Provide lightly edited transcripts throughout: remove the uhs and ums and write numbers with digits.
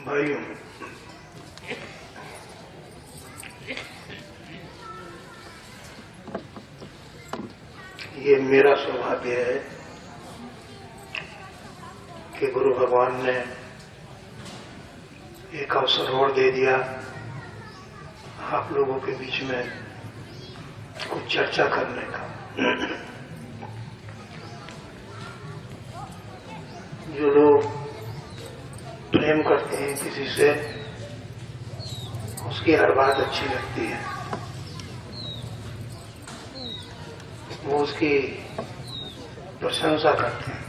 भाइयों, ये मेरा सौभाग्य है कि गुरु भगवान ने एक अवसर और दे दिया आप लोगों के बीच में कुछ चर्चा करने का। जो लोग प्रेम करते हैं किसी से, उसकी हर बात अच्छी लगती है, वो उसकी प्रशंसा करते हैं।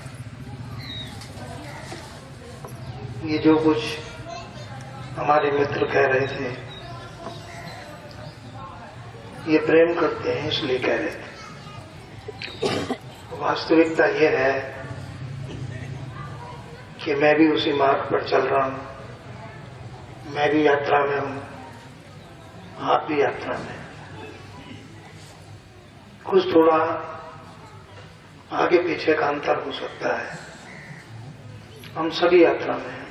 ये जो कुछ हमारे मित्र कह रहे थे, ये प्रेम करते हैं इसलिए कह रहे थे। वास्तविकता ये है कि मैं भी उसी मार्ग पर चल रहा हूं, मैं भी यात्रा में हूं, आप भी यात्रा में। कुछ थोड़ा आगे पीछे का अंतर हो सकता है, हम सभी यात्रा में हैं।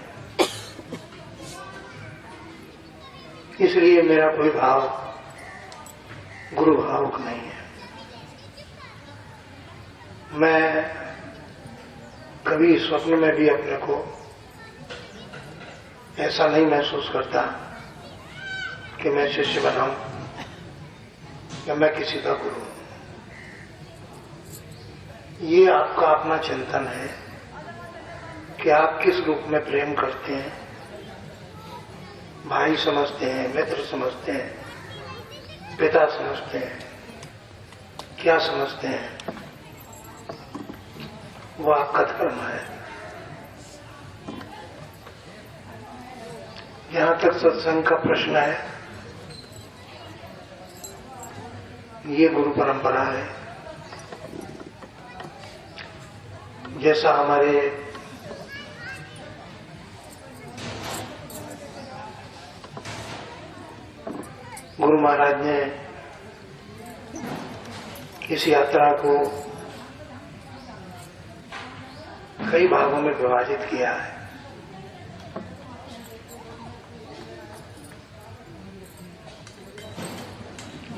इसलिए मेरा कोई भाव गुरु भावुक नहीं है। मैं कभी स्वप्न में भी अपने को ऐसा नहीं महसूस करता कि मैं शिष्य बनाऊं या मैं किसी का गुरु हूं। ये आपका अपना चिंतन है कि आप किस रूप में प्रेम करते हैं, भाई समझते हैं, मित्र समझते हैं, पिता समझते हैं, क्या समझते हैं, वो आपका धर्म है। यहां तक सत्संग का प्रश्न है, ये गुरु परंपरा है। जैसा हमारे गुरु महाराज ने इस यात्रा को कई भागों में विभाजित किया है।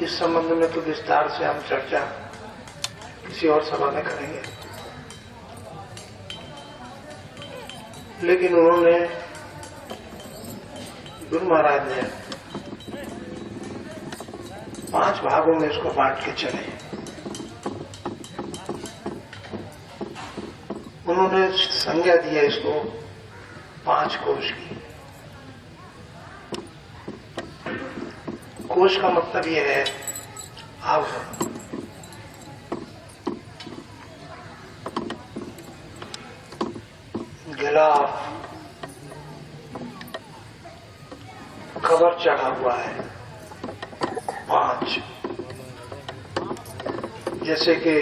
इस संबंध में तो विस्तार से हम चर्चा किसी और सभा में करेंगे, लेकिन उन्होंने, गुरु महाराज ने 5 भागों में इसको बांट के चले। उन्होंने संज्ञा दिया इसको 5 कोश की। कोश का मतलब यह है आवरण। गिलाफ कवर चढ़ा हुआ है 5। जैसे कि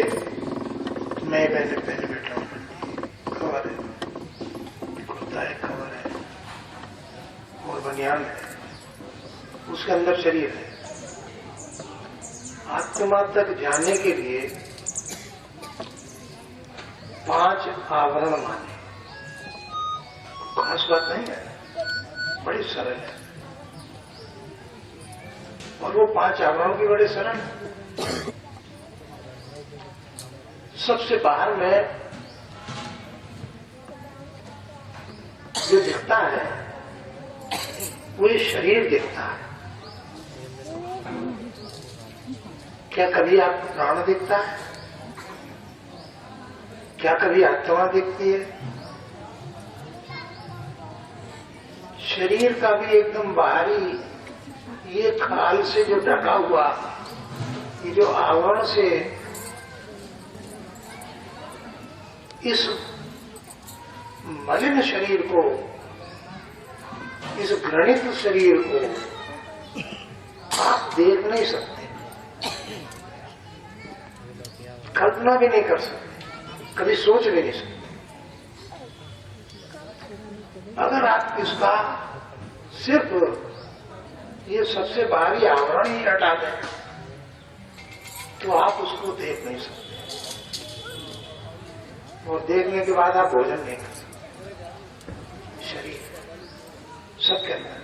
मैं पहले बैठा हूं, कवर है, कुर्ता है, कवर है और बनियान है, उसके अंदर शरीर है। आत्मा तक जाने के लिए 5 आवरण माने। खास बात नहीं है, बड़ी सरल है। और वो 5 आवरणों की बड़े सरल है। सबसे बाहर में जो दिखता है वो ये शरीर दिखता है। क्या कभी आपको प्राण दिखता है? क्या कभी आत्मा दिखती है? शरीर का भी एकदम बाहरी ये खाल से जो ढका हुआ, ये जो आवरण से इस मलिन शरीर को, इस घृणित शरीर को आप देख नहीं सकते, कल्पना भी नहीं कर सकते, कभी सोच भी नहीं सकते। अगर आप इसका सिर्फ ये सबसे बाहरी आवरण ही हटा दें तो आप उसको देख नहीं सकते, और देखने के बाद आप भोजन नहीं कर सकते। शरीर सबके अंदर।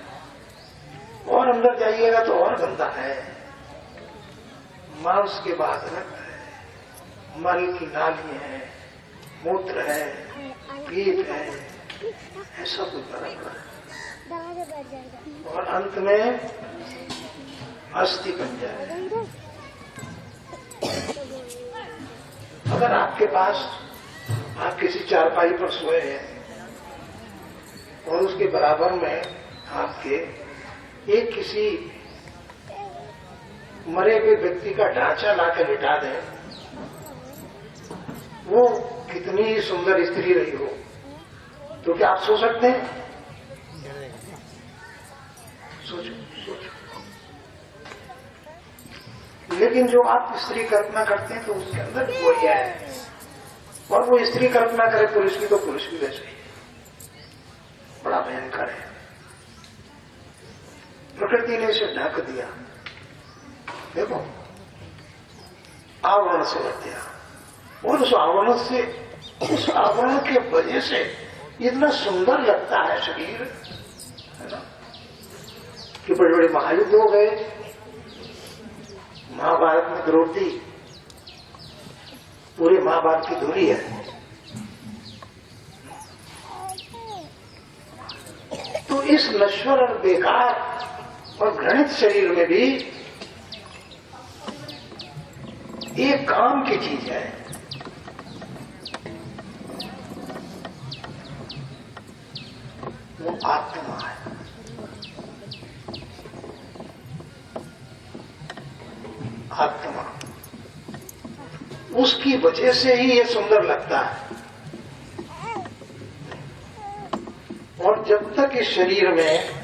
और अंदर जाइएगा तो और गंदा है, मांस के बाद रक्त है, मल की नाली है, मूत्र है, पीप है, ऐसा कुछ भरा पड़ा है। और अंत में अस्थि बन जाए। अगर आपके पास आप किसी चारपाई पर सोए हैं और उसके बराबर में आपके एक किसी मरे हुए व्यक्ति का ढांचा लाकर लिटा दें, वो कितनी ही सुंदर स्त्री रही हो, तो क्या आप सो सकते हैं? सोचो सोचो। लेकिन जो आप स्त्री कल्पना करते हैं तो उसके अंदर वही है, और वो स्त्री कल्पना करे पुरुष की तो पुरुष भी वैसे ही बड़ा भयंकर है। प्रकृति ने इसे ढक दिया। देखो, आवरण से रख दिया, और उस आवरण से, उस आवरण के वजह से इतना सुंदर लगता है शरीर, है ना, कि बड़े बड़े महायुद्ध हो गए। महाभारत में द्रौपदी पूरे महाभारत की धुरी है। तो इस नश्वर और बेकार और घृणित शरीर में भी एक काम की चीज है, वो आत्मा है। आत्मा, उसकी वजह से ही ये सुंदर लगता है। और जब तक इस शरीर में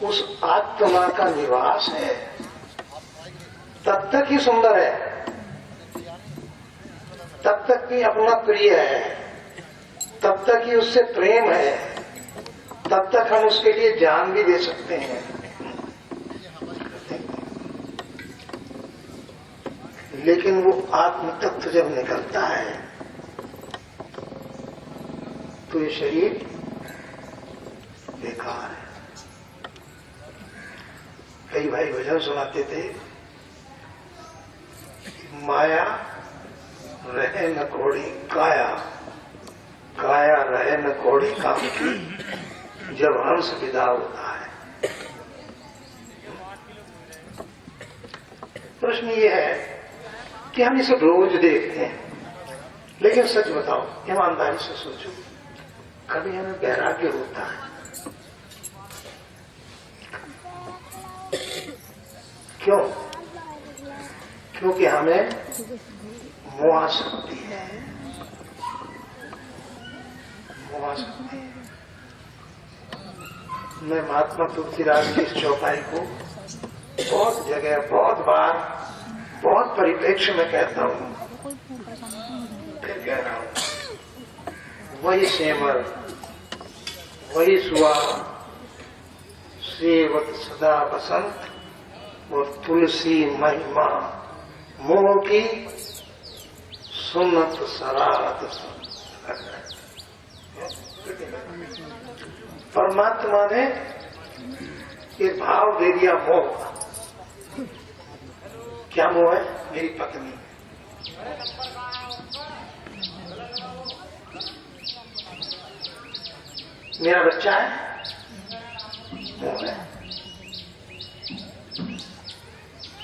उस आत्मा का निवास है तब तक ही सुंदर है, तब तक ही अपना प्रिय है, तब तक ही उससे प्रेम है, तब तक हम उसके लिए जान भी दे सकते हैं। लेकिन वो आत्म तत्व जब निकलता है तो ये शरीर बेकार है। कई भाई भजन सुनाते थे, माया रहे न कोड़ी काया, काया रहे न कोड़ी काम की, जब हंस विदा होता है। प्रश्न ये है कि हम इसे रोज देखते हैं, लेकिन सच बताओ, ईमानदारी से सोचो, कभी हमें वैराग्य होता है? क्यों? क्योंकि हमें मोह शक्ति है, मोह शक्ति। मैं महात्मा तुलसीदास की इस चौपाई को बहुत जगह, बहुत बार, बहुत परिप्रेक्ष्य में कहता हूं, फिर कह रहा हूं, वही सेमर, वही सुआ, सेवत सदा बसंत, और तुलसी महिमा मोह की सुनत सराहत। परमात्मा ने ये भाव दे दिया मोह का। क्या मोह है? मेरी पत्नी, मेरा बच्चा है, मोह है।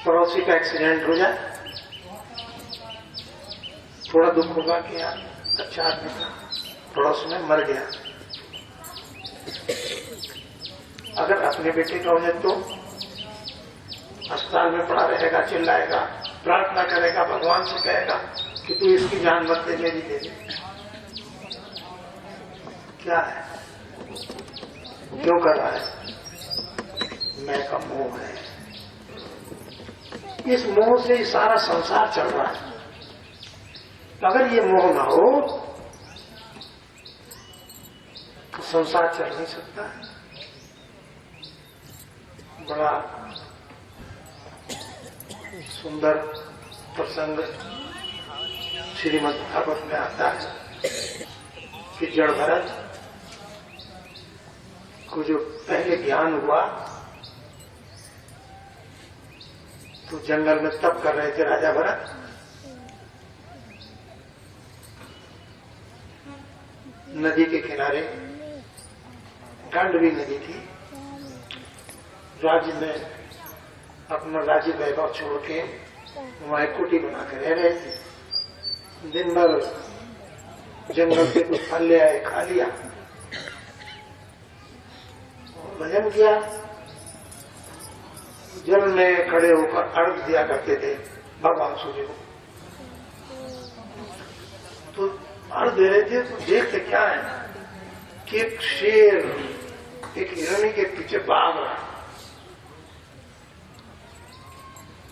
पड़ोसी का एक्सीडेंट हो जाए, थोड़ा दुख होगा कि यार अच्छा आदमी था, पड़ोस में मर गया। अगर अपने बेटे का हो जाए तो अस्पताल में पड़ा रहेगा, चिल्लाएगा, प्रार्थना करेगा, भगवान से कहेगा कि तू इसकी जान मत दे, मेरी दे दे। क्या है? क्यों कर रहा है? मैं का मोह है। इस मोह से ही सारा संसार चल रहा है। अगर ये मोह ना हो तो संसार चल नहीं सकता। बड़ा सुंदर प्रसंग श्रीमद् भागवत में आता है कि जड़ भरत उसको जो पहले ज्ञान हुआ तो जंगल में तप कर रहे थे राजा भरत। नदी के किनारे गांडवी नदी थी। राज्य में अपना राज्य वैभव छोड़ के वहां एक कुटी बना कर रह रहे थे। दिन भर जंगल से कुछ फल ले आए, खा लिया, भजन किया। जल में खड़े होकर अर्घ दिया करते थे भगवान सूर्य को। तो अर्घ दे रहे थे तो देखते क्या है कि एक शेर एक हिरणी के पीछे भाग रहा।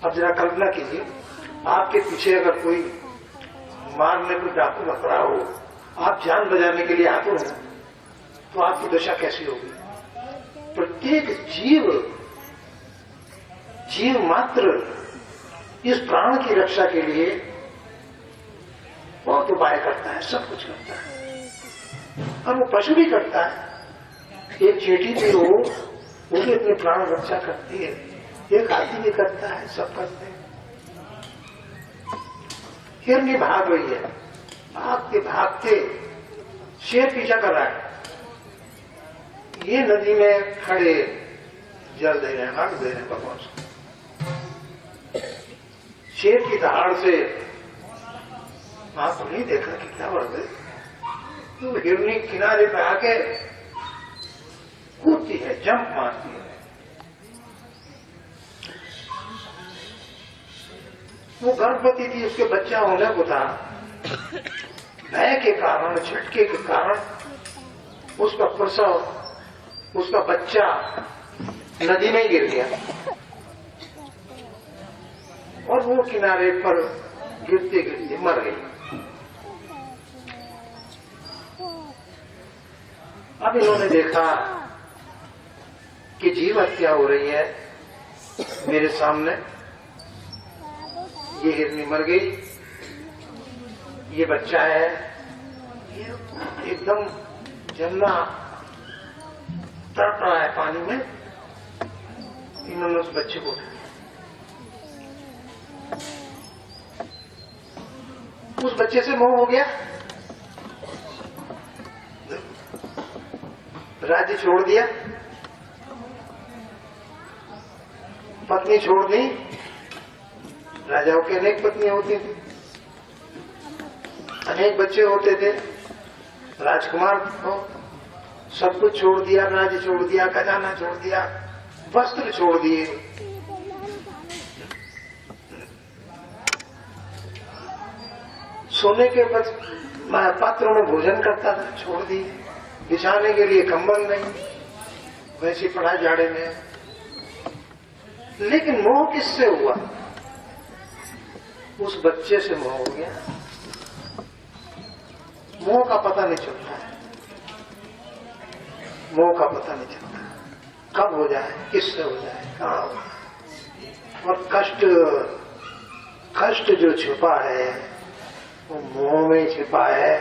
अब जरा कल्पना कीजिए, आपके पीछे अगर कोई मारने को डाकू पकड़ा हो, आप जान बचाने के लिए आते हो, तो आपकी दशा कैसी होगी? प्रत्येक जीव मात्र इस प्राण की रक्षा के लिए बहुत उपाय करता है, सब कुछ करता है। और वो पशु भी करता है। एक चींटी भी हो, वो भी अपनी प्राण रक्षा करती है। एक हाथी भी करता है, सब करते हैं। हिरनी भाग रही है, भागते भागते शेर पीछा कर रहा है। ये नदी में खड़े जल दे रहे हैं, अर्घ दे रहे हैं भगवान को। शेर की दहाड़ से आपको नहीं देखा कि क्या बढ़ गए, तो हिरनी किनारे पे आके कूदती है, जंप मारती है। वो गर्भवती थी, उसके बच्चा होने को था। भय के कारण, झटके के कारण उसका प्रसव, उसका बच्चा नदी में गिर गया और वो किनारे पर गिरते गिरते मर गई। अब इन्होंने देखा कि जीव हत्या हो रही है मेरे सामने। ये हिरनी मर गई, ये बच्चा है, ये एकदम जमना तड़प रहा है पानी में। इन्होंने उस बच्चे को उठाया। उस बच्चे से मोह हो गया, राज्य छोड़ दिया, पत्नी छोड़ दी। राजाओं की अनेक पत्नियां होती थी, अनेक बच्चे होते थे, राजकुमार हो, सब कुछ छोड़ दिया, राज्य छोड़ दिया, खजाना छोड़ दिया, वस्त्र छोड़ दिए। सोने के पात्रों में भोजन करता था, छोड़ दिए। बिछाने के लिए कंबल नहीं, वैसे पड़ा जाड़े में। लेकिन मोह किससे हुआ? उस बच्चे से मोह हो गया। मोह का पता नहीं चलता है, मोह का पता नहीं चलता कब हो जाए, किससे हो जाए, कहाँ हो जाए। और कष्ट जो छुपा है वो मोह में छिपा है,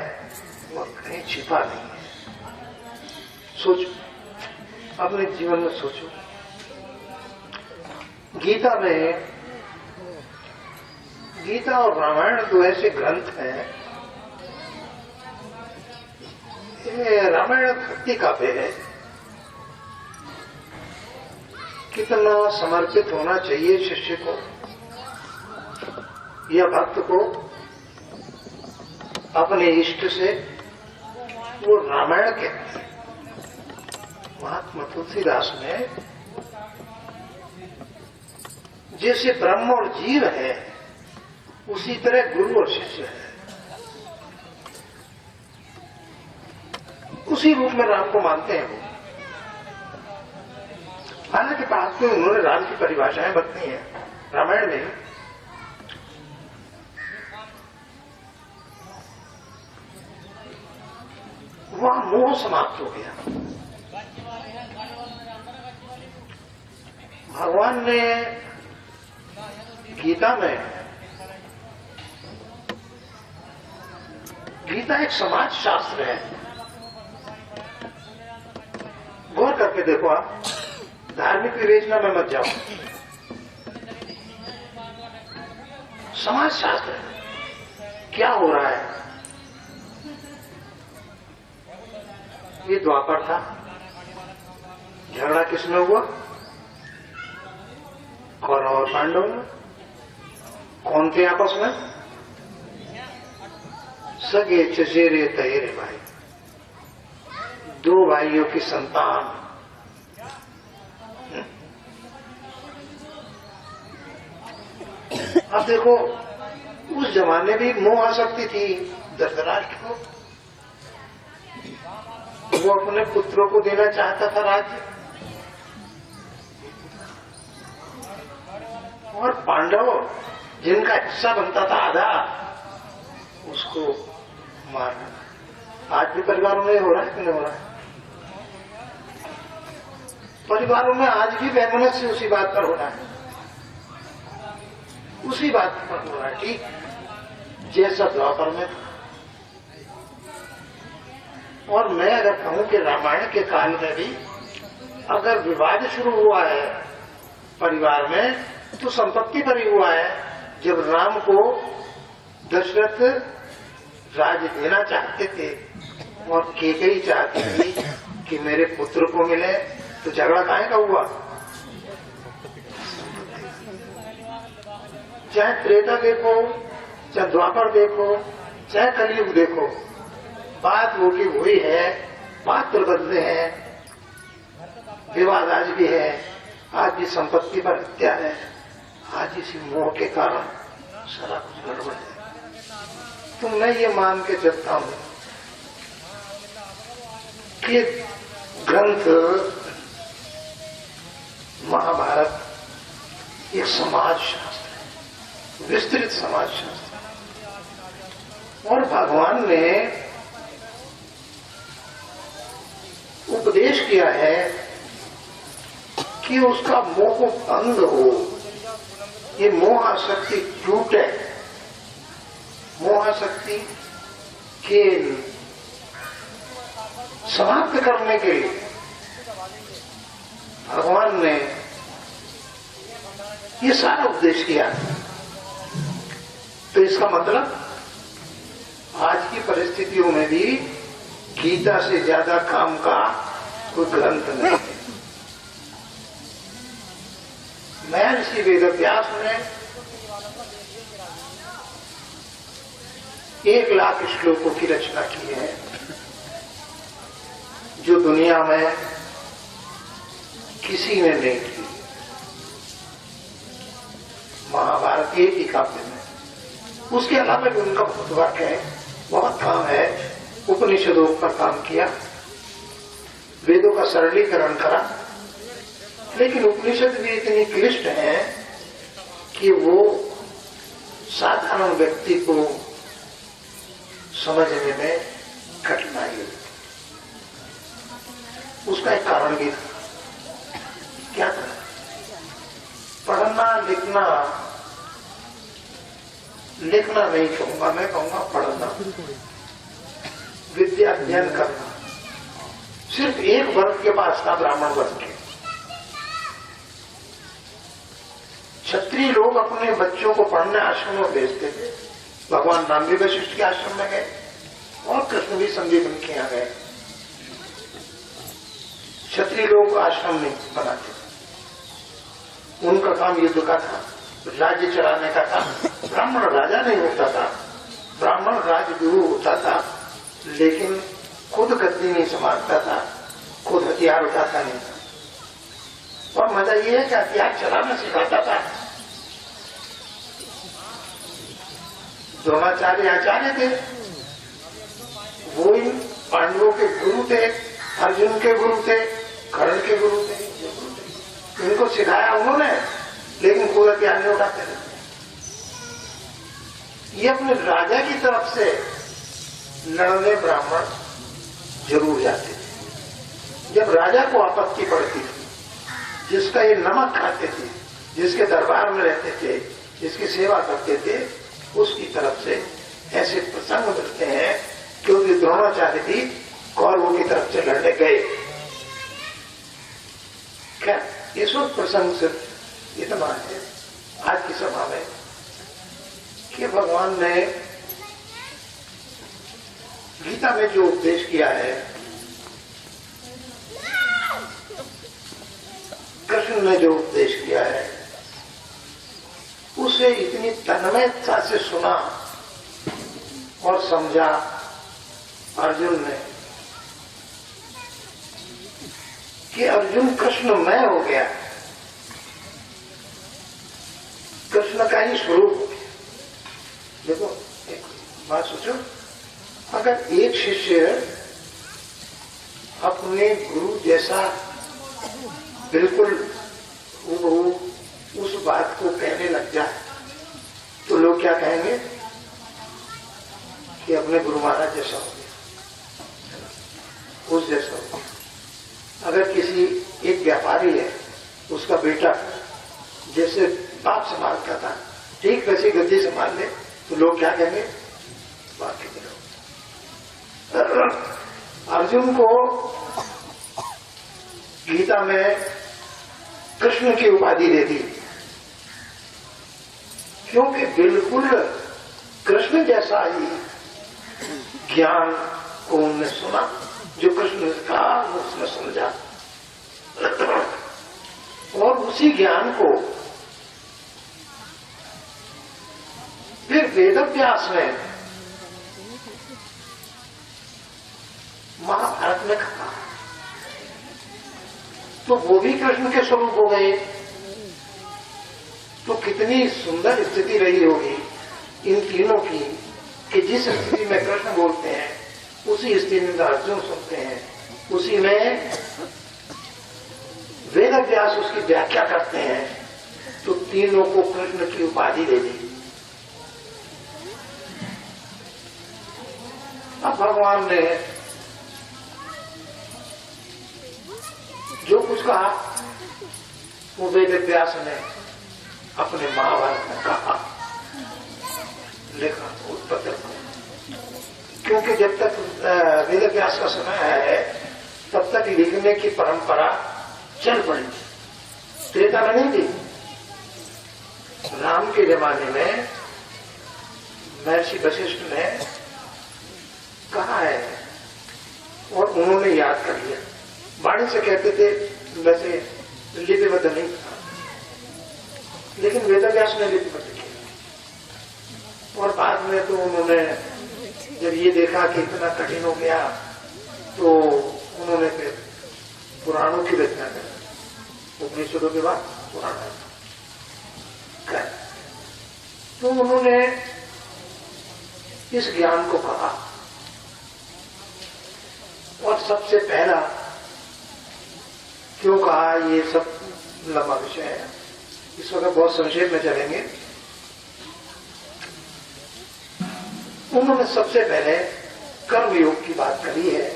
वो कहीं छिपा नहीं है। सोचो, अपने जीवन में सोचो। गीता और रामायण दो ऐसे ग्रंथ हैं। ये रामायण भक्ति काव्य है। कितना समर्पित होना चाहिए शिष्य को या भक्त को अपने इष्ट से, वो रामायण कहते हैं। महात्मा तुलसीदास ने जैसे ब्रह्म और जीव है, उसी तरह गुरु और शिष्य है। उसी रूप में राम को मानते हैं वो। हालांकि बाद में उन्होंने राम की परिभाषाएं बदली हैं रामायण में। वहां मोह समाप्त हो गया। भगवान ने गीता एक समाज शास्त्र है, गौर कर करके देखो आप, धार्मिक विवेचना में मत जाओ। समाज शास्त्र क्या हो रहा है? ये द्वापर था, झगड़ा किसमें हुआ? कौरव और पांडव में। कौन थे आपस में? सगे चचेरे तहेरे भाई, दो भाइयों की संतान। अब देखो, उस जमाने भी मोह आसक्ति थी धृतराष्ट्र को। वो अपने पुत्रों को देना चाहता था राज्य, और पांडव जिनका हिस्सा बनता था आधा, उसको मारना। आज भी परिवारों में हो रहा है कि नहीं हो रहा है? परिवारों में आज भी वैमनस्य उसी बात पर हो रहा है, उसी बात पर हो रहा है, ठीक जैसा द्वापर में था। और मैं अगर कहूं कि रामायण के काल में भी अगर विवाद शुरू हुआ है परिवार में, तो संपत्ति पर ही हुआ है। जब राम को दशरथ राज्य देना चाहते थे और कैकेयी चाहती थी कि मेरे पुत्र को मिले, तो झगड़ा काहे का हुआ? चाहे त्रेता देखो, चाहे द्वापर देखो, चाहे कलयुग देखो, बात वो की वही है। पात्र बदले हैं, विवाद आज भी है, आज भी संपत्ति पर हत्या है, आज इसी मोह के कारण सारा कुछ गड़बड़ है। तो मैं ये मान के चलता हूं कि ग्रंथ महाभारत एक समाज शास्त्र है, विस्तृत समाज शास्त्र है। और भगवान ने उपदेश किया है कि उसका मोह भंग हो, ये मोह आसक्ति टूटे। मोह आसक्ति के समाप्त करने के लिए भगवान ने ये सारा उपदेश किया। तो इसका मतलब आज की परिस्थितियों में भी गीता से ज्यादा काम का कोई ग्रंथ नहीं है। महर्षि वेदव्यास ने 1,00,000 श्लोकों की रचना की है, जो दुनिया में किसी ने नहीं की। महाभारत एक ही काव्य में, उसके अलावा भी उनका बहुत वर्क है, बहुत काम है। उपनिषदों पर काम किया, वेदों का सरलीकरण करा, लेकिन उपनिषद भी इतनी क्लिष्ट है कि वो साधारण व्यक्ति को समझने में कठिनाई है। उसका एक कारण भी था। क्या था? पढ़ना लिखना, लिखना नहीं कहूंगा, मैं कहूंगा पढ़ना, विद्या अध्ययन करना सिर्फ एक वर्ग के पास था, ब्राह्मण वर्ग के। क्षत्रिय लोग अपने बच्चों को पढ़ने आश्रम में भेजते थे। भगवान राम भी वशिष्ठ के आश्रम में गए और कृष्ण भी संदीपन के यहाँ गए। क्षत्रिय लोग आश्रम नहीं बनाते थे, उनका काम युद्ध का था, राज्य चलाने का था। ब्राह्मण राजा नहीं होता था, ब्राह्मण राजगुरु होता था, लेकिन खुद गद्दी नहीं संभालता था, खुद हथियार उठाता नहीं था। और मजा ये है कि हथियार चलाना सिखाता था। द्रोणाचार्य आचार्य थे, वो इन पांडवों के गुरु थे, अर्जुन के गुरु थे, कर्ण के गुरु थे। इनको सिखाया उन्होंने, लेकिन खुद हथियार नहीं उठाते थे। ये अपने राजा की तरफ से लड़ने ब्राह्मण जरूर जाते थे। जब राजा को आपत्ति पड़ती थी, जिसका ये नमक खाते थे, जिसके दरबार में रहते थे, जिसकी सेवा करते थे, उसकी तरफ से ऐसे प्रसंग मिलते हैं। क्योंकि द्रोणाचार्य भी कौरवों की तरफ से लड़ने गए, इस वक्त प्रसंग सिर्फ इतना है आज की सभा में कि भगवान ने गीता में जो उपदेश किया है, कृष्ण ने जो उपदेश किया है, उसे इतनी तन्मयता से सुना और समझा अर्जुन ने कि अर्जुन कृष्णमय हो गया, कृष्ण का ही स्वरूप हो गया। देखो एक बात सोचो, अगर एक शिष्य अपने गुरु जैसा बिल्कुल उस बात को कहने लग जाए तो लोग क्या कहेंगे कि अपने गुरु महाराज जैसा हो गया, उस जैसा हो गया। अगर किसी एक व्यापारी है, उसका बेटा जैसे बाप संभालता था ठीक वैसे गद्दी संभाल ले तो लोग क्या कहेंगे, बाकी अर्जुन को गीता में कृष्ण की उपाधि दे दी क्योंकि बिल्कुल कृष्ण जैसा ही ज्ञान को उन्होंने सुना, जो कृष्ण ने कहा उसने समझा और उसी ज्ञान को फिर वेदव्यास ने महाभारत में कहा तो वो भी कृष्ण के स्वरूप हो गए। तो कितनी सुंदर स्थिति रही होगी इन तीनों की कि जिस स्थिति में कृष्ण बोलते हैं उसी स्थिति में अर्जुन सुनते हैं, उसी में वेदव्यास उसकी व्याख्या करते हैं। तो तीनों को कृष्ण की उपाधि दे दी। अब भगवान ने जो कुछ कहा वो वेदव्यास ने अपने महाभारत में कहा, लिखा उत्पत्ति को। क्योंकि जब तक वेदव्यास का समय है तब तक लिखने की परंपरा चल पड़ी, त्रेता में नहीं थी। राम के जमाने में महर्षि वशिष्ठ ने कहा है और उन्होंने याद कर लिया। वाणी से कहते थे, वैसे लिपिबद्ध नहीं था, लेकिन वेदव्यास ने लिपिबद्ध किया। और बाद में तो उन्होंने जब ये देखा कि इतना कठिन हो गया तो उन्होंने फिर पुराणों की रचना करी, उपनिषदों के बाद पुराण कर। तो उन्होंने इस ज्ञान को कहा और सबसे पहला क्यों कहा, ये सब लंबा विषय है, इस वक्त बहुत संक्षेप में चलेंगे। उन्होंने सबसे पहले कर्मयोग की बात करी है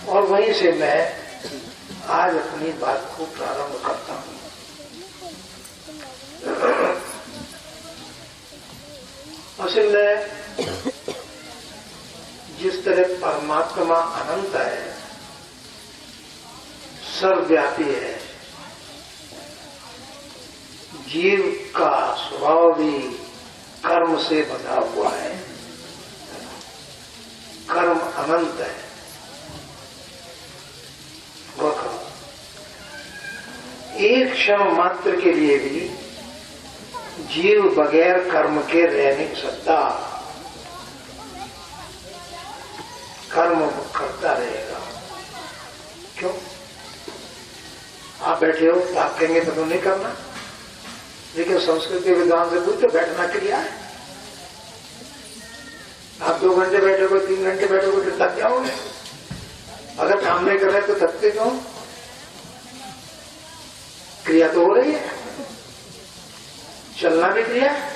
और वहीं से मैं आज अपनी बात को प्रारंभ करता हूं। असल में जिस तरह परमात्मा अनंत है, सर्वव्यापी है, जीव का स्वभाव भी कर्म से बंधा हुआ है, कर्म अनंत है। एक क्षण मात्र के लिए भी जीव बगैर कर्म के रह नहीं सकता, कर्म करता रहेगा। क्यों? आप बैठे हो तो आप कहेंगे तो नहीं करना, लेकिन संस्कृत के विद्वान से पूछो, बैठना क्रिया है। आप 2 घंटे बैठोगे, 3 घंटे बैठोगे तो थक जाओगे। अगर काम नहीं कर रहे तो थकते क्यों? क्रिया तो हो रही है, चलना भी क्रिया है,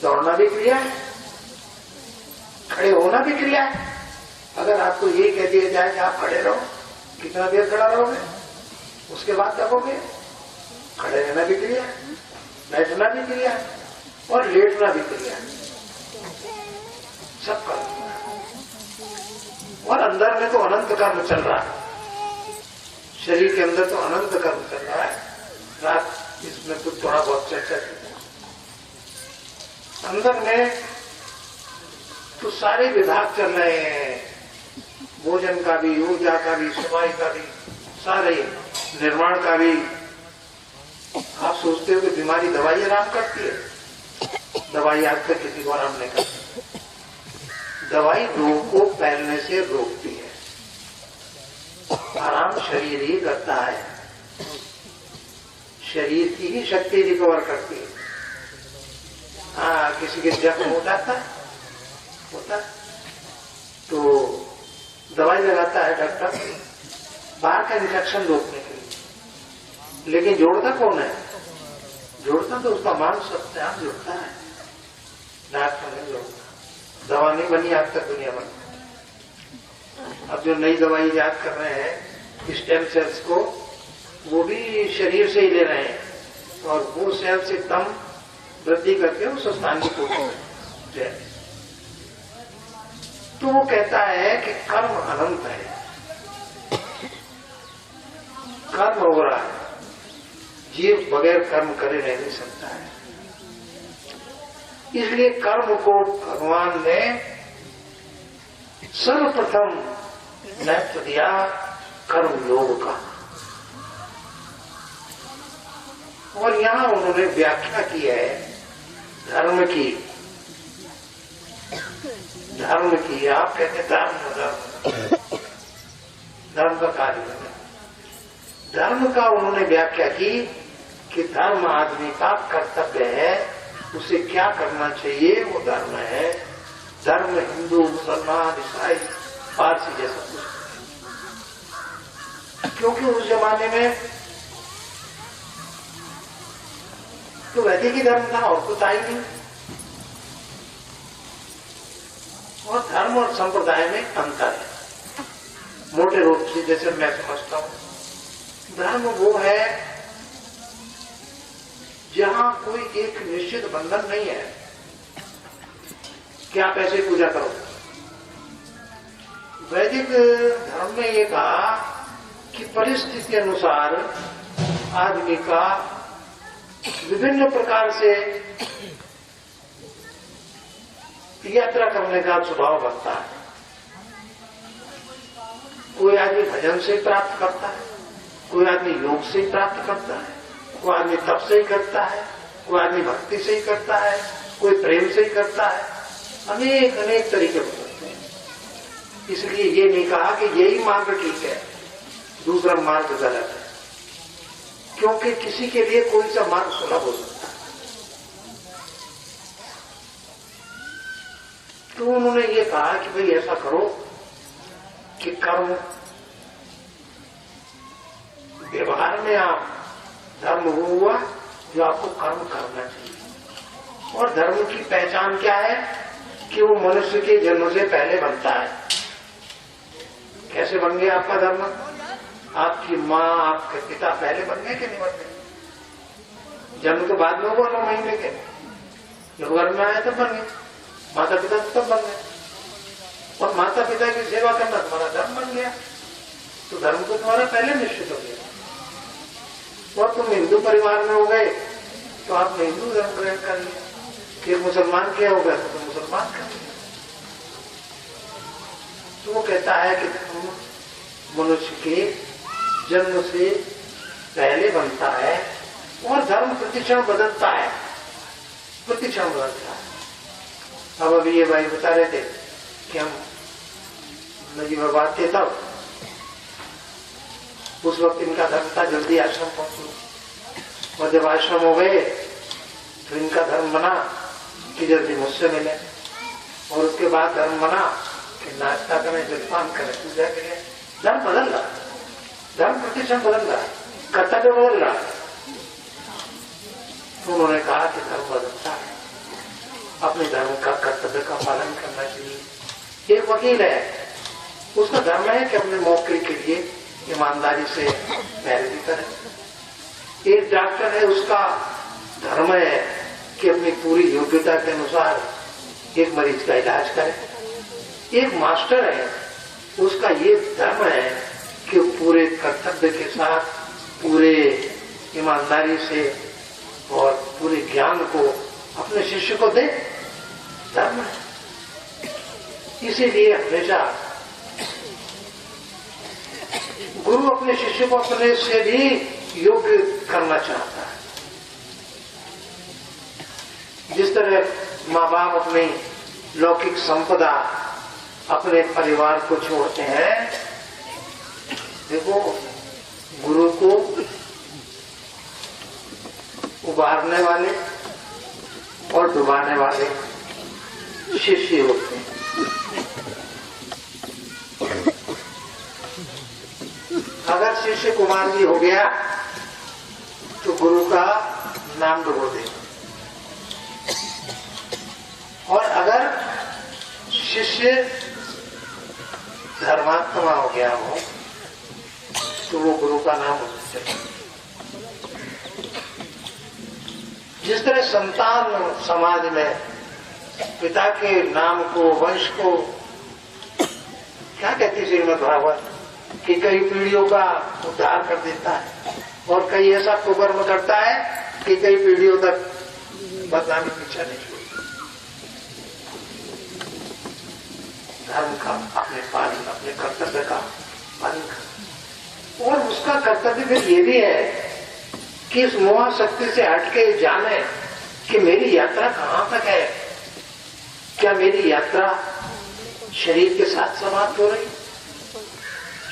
दौड़ना भी क्रिया है, खड़े होना भी क्रिया है। अगर आपको ये कह दिया जाए कि आप खड़े रहो, कितना देर खड़ा रहोगे, उसके बाद थकोगे। खड़े रहना भी क्रिया है, बैठना भी क्रिया है और लेटना भी क्रिया है, सब कर्म। और अंदर में तो अनंत कर्म चल रहा है, शरीर के अंदर तो अनंत कर्म चल रहा है। रात इसमें तो थोड़ा बहुत चर्चा की, अंदर में तो सारे विभाग चल रहे हैं, भोजन का भी, ऊर्जा का भी, सफाई का भी, सारे निर्माण का भी। आप सोचते हो कि बीमारी दवाई आराम करती है? दवाई आज तक किसी को आराम नहीं करती। दवाई रोग को फैलने से रोकती है, आराम शरीर ही करता है, शरीर की ही शक्ति रिकवर करती है। हाँ, किसी के जख्म होता तो दवाई लगाता है डॉक्टर बाहर का इन्फेक्शन रोकने के लिए, लेकिन जोड़ता कौन है? जोड़ता तो उसका मांस सबसे आप जोड़ता है, डॉक्टर नहीं जोड़ता। दवा नहीं बनी आज तक दुनिया में। अब जो नई दवाई इजाद कर रहे हैं स्टेम सेल्स को, वो भी शरीर से ही ले रहे हैं, और वो सेल्स एकदम वृद्धि करके उस स्थान की पूर्ति करते हैं। तो वो कहता है कि कर्म अनंत है, कर्म हो रहा है, जीव बगैर कर्म करे रह नहीं सकता है। इसलिए कर्म को भगवान ने सर्वप्रथम महत्व दिया कर्म योग का, और यहां उन्होंने व्याख्या की है धर्म की। धर्म की, आप कहते धर्म का कार्य है। धर्म का उन्होंने व्याख्या की कि धर्म आदमी का कर्तव्य है, उसे क्या करना चाहिए वो धर्म है। धर्म हिंदू, मुसलमान, ईसाई, पारसी जैसा कुछ, क्योंकि उस जमाने में तो वैदिक ही धर्म था और कुछ आई नहीं। और धर्म और संप्रदाय में अंतर है मोटे रूप से, जैसे मैं समझता हूं। धर्म वो है जहां कोई एक निश्चित बंधन नहीं है कि आप ऐसे पूजा करो। वैदिक धर्म में ये कहा कि परिस्थिति के अनुसार आदमी का विभिन्न प्रकार से यात्रा करने का स्वभाव बनता है। कोई आदमी भजन से प्राप्त करता है, कोई आदमी योग से प्राप्त करता है, कोई आदमी तप से ही करता है, कोई आदमी भक्ति से ही करता है, कोई प्रेम से ही करता है। अनेक अनेक तरीके हो सकते हैं। इसलिए ये नहीं कहा कि यही मार्ग ठीक है, दूसरा मार्ग गलत है, क्योंकि किसी के लिए कोई सा मार्ग सुलभ हो सकता है। तो उन्होंने ये कहा कि भाई ऐसा करो कि कर्म व्यवहार में आप धर्म हुआ जो आपको कर्म करना चाहिए। और धर्म की पहचान क्या है कि वो मनुष्य के जन्म से पहले बनता है। कैसे बन गया आपका धर्म? आपकी माँ, आपके पिता पहले बन गए कि नहीं बन गए? जन्म तो बाद में हुआ 9 महीने के, जब घर में आया तब बन गए। माता पिता तब बन गए, और माता पिता की सेवा करना तुम्हारा धर्म बन गया। तो धर्म तो तुम्हारा पहले निश्चित हो गया। और तुम हिंदू परिवार में हो गए तो आपने हिंदू धर्म ग्रहण कर लिया। फिर मुसलमान क्या हो गया तो तुम मुसलमान कर लिया। तो वो कहता है कि धर्म मनुष्य के जन्म से पहले बनता है, और धर्म प्रतिक्षण बदलता है, प्रतिक्षण बदलता है। अब अभी ये भाई बता रहे थे कि हम नदी में बात थे, तब उस वक्त इनका धर्म था जल्दी आश्रम पहुंचो, और जब आश्रम हो गए तो इनका धर्म बना कि जल्दी मुझसे मिले, और उसके बाद धर्म बना कि नाश्ता करें, जलपान करें, पूजा करें। धर्म बदल रहा, धर्म प्रतिक्षण बदल रहा, कर्तव्य बदल रहा। तो उन्होंने कहा कि धर्म बदलता है, अपने धर्म का कर्तव्य का पालन करना चाहिए। एक वकील है, उसका धर्म है कि अपने मौके के लिए ईमानदारी से पैरवी करे। एक डॉक्टर है, उसका धर्म है कि अपनी पूरी योग्यता के अनुसार एक मरीज का इलाज करे। एक मास्टर है, उसका ये धर्म है कि पूरे कर्तव्य श्रद्धा के साथ पूरे ईमानदारी से और पूरे ज्ञान को अपने शिष्य को दे, धर्म है। इसीलिए हमेशा गुरु अपने शिष्य को अपने से भी योग्य करना चाहता है। जिस तरह माँ बाप अपनी लौकिक संपदा अपने परिवार को छोड़ते हैं, देखो गुरु को उबारने वाले और डुबाने वाले शिष्य होते हैं। अगर शिष्य कुमार जी हो गया तो गुरु का नाम डुबो दे, और अगर शिष्य धर्मात्मा हो गया हो तो वो गुरु का नाम होना चाहिए। जिस तरह संतान समाज में पिता के नाम को, वंश को क्या कहती श्रीमद् भागवत कि कई पीढ़ियों का उद्धार कर देता है और कई ऐसा कुकर्म करता है कि कई पीढ़ियों तक बदनामी पीछा नहीं छोड़ती। धर्म का अपने पालन, अपने कर्तव्य का पालन कर, और उसका कर्तव्य फिर ये भी है कि इस मोह शक्ति से हटके जाने कि मेरी यात्रा कहां तक है। क्या मेरी यात्रा शरीर के साथ समाप्त हो रही?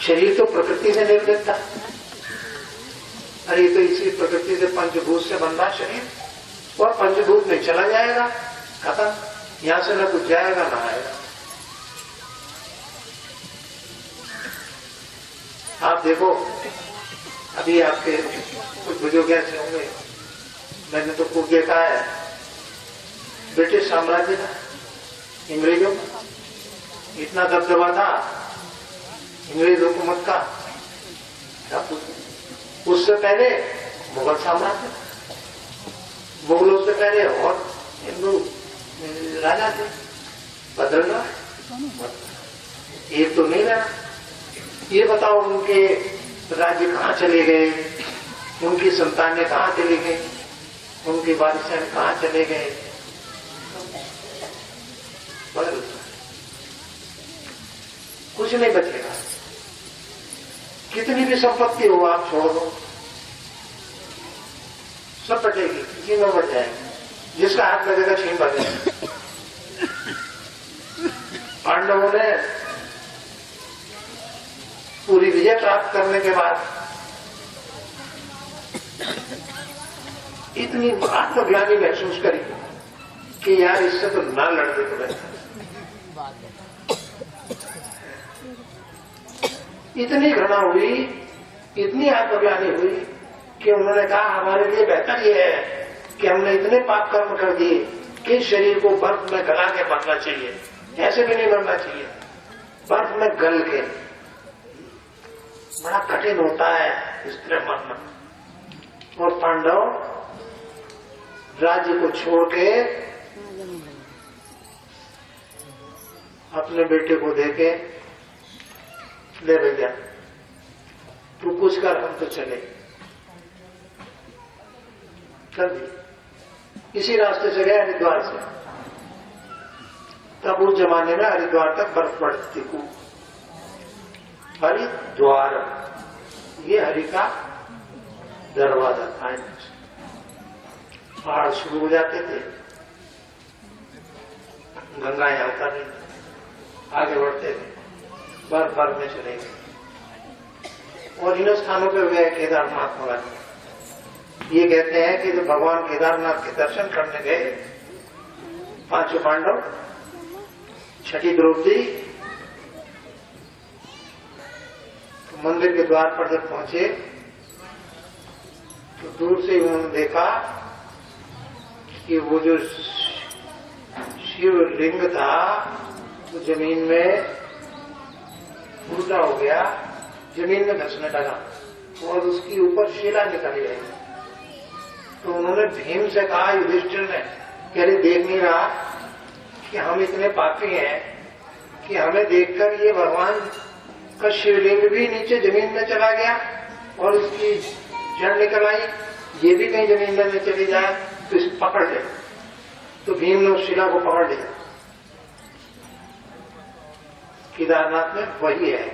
शरीर तो प्रकृति से निर्मित था, अरे तो इसी प्रकृति से पंचभूत से बंधा शरीर, और पंचभूत में चला जाएगा, खत्म। यहां से न कुछ जाएगा ना आएगा। आप देखो अभी आपके कुछ बुजुर्ग ऐसे होंगे, मैंने तो खूब देखा है, ब्रिटिश साम्राज्य था, अंग्रेजों का इतना दबदबा था, अंग्रेज हुकूमत का। उससे पहले मुगल साम्राज्य, मुगलों से पहले और हिंदू राजा थे, बदल रहा एक तो नहीं रहा। ये बताओ उनके राज्य कहाँ चले गए, उनकी संतानें कहाँ चली गई, उनकी वारिसें कहाँ चले गए। कुछ नहीं बचेगा। कितनी भी संपत्ति हो आप छोड़ दो, सब बटेगी, किसी में बढ़ जाएगी, जिसका हाथ लगेगा छीन बचेगा। पांडवों ने पूरी विजय प्राप्त करने के बाद इतनी आत्मग्लानि महसूस करी कि यार इससे तो ना लड़ने को रहता। इतनी घृणा हुई, इतनी आत्मग्लानि हुई कि उन्होंने कहा हमारे लिए बेहतर ये है कि हमने इतने पाप कर्म कर दिए कि शरीर को बर्फ में गला के मरना चाहिए, ऐसे भी नहीं मरना चाहिए, बर्फ में गल के। बड़ा कठिन होता है इस तरह मरना। और पांडव राज्य को छोड़ के अपने बेटे को देके, ले भैया तू कुछ कर, हम तो चले। कर दी, इसी रास्ते से गए हरिद्वार से। तब उस जमाने में हरिद्वार तक बर्फ पड़ती थी। हरिद्वार ये हरि का दरवाजा था। पहाड़ शुरू हो जाते थे, गंगा यहां उतर रही, आगे बढ़ते थे, बर्फ बर्फ में चले गए। और इन स्थानों पर गए केदारनाथ वगैरह। ये कहते हैं कि जब भगवान केदारनाथ के दर्शन करने गए पांचों पांडव, छठी द्रौपदी, तो मंदिर के द्वार पर जब पहुंचे तो दूर से उन्होंने देखा कि वो जो शिवलिंग था वो जमीन में उल्टा हो गया, जमीन में धंसने लगा और उसकी ऊपर शिला निकली है। तो उन्होंने भीम से कहा, युधिष्ठिर ने, कह रहे देख नहीं रहा कि हम इतने पापी हैं कि हमें देखकर ये भगवान का शिवलिंग भी नीचे जमीन में चला गया और इसकी जड़ निकल आई, ये भी कहीं जमीन में चली जाए तो इस पकड़ ले। तो भीम ने उस शिला को पकड़ लिया। केदारनाथ में वही है,